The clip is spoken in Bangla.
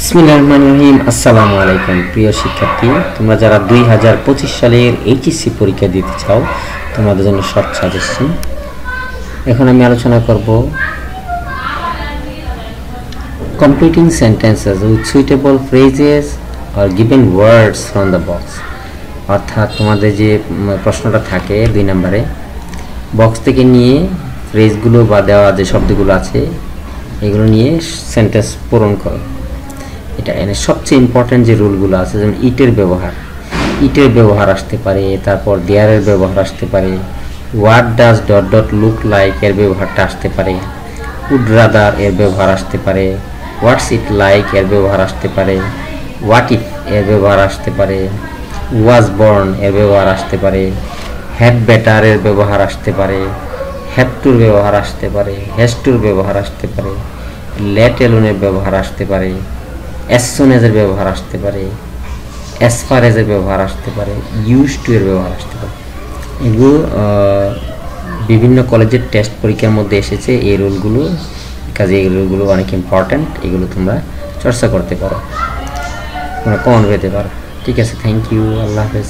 বিসমিল্লাহির রহমানির রহিম। আসসালামু আলাইকুম প্রিয় শিক্ষার্থী, তোমরা যারা 2025 সালের এইচএসসি পরীক্ষা দিতে চাও তোমাদের জন্য শর্ট সাজেশন। এখন আমি আলোচনা করব completing sentences with suitable phrases or given words from the box। অর্থাৎ তোমাদের যে প্রশ্নটা থাকে 2 নম্বরে, বক্স থেকে নিয়ে ফ্রেজগুলো বা দেওয়া যে শব্দগুলো আছে এগুলো নিয়ে সেন্টেন্স পূরণ করো। এটা এনে সবচেয়ে ইম্পর্টেন্ট যে রুলগুলো আছে, যেমন ইটের ব্যবহার আসতে পারে, তারপর দেয়ারের ব্যবহার আসতে পারে, what does dot dot look like এর ব্যবহারটা আসতে পারে, উড রাদার এর ব্যবহার আসতে পারে, হোয়াটস ইট লাইক এর ব্যবহার আসতে পারে, হোয়াট ইফ এর ব্যবহার আসতে পারে, ওয়াজ বর্ন এর ব্যবহার আসতে পারে, হ্যাড বেটার এর ব্যবহার আসতে পারে, হ্যাভ টুর ব্যবহার আসতে পারে, হ্যাজ টুর ব্যবহার আসতে পারে, লেট এলোনের ব্যবহার আসতে পারে, as soon as এর ব্যবহার আসতে পারে, as far as এর ব্যবহার আসতে পারে, used to এর ব্যবহার আসতে পারে। এগুলো বিভিন্ন কলেজের টেস্ট পরীক্ষার মধ্যে এসেছে এই রুলগুলো, কাজে এই রুলগুলো অনেক ইম্পর্ট্যান্ট। এগুলো তোমরা চর্চা করতে পারো, তোমরা কমন পেতে পারো। ঠিক আছে, থ্যাংক ইউ, আল্লাহ হাফেজ।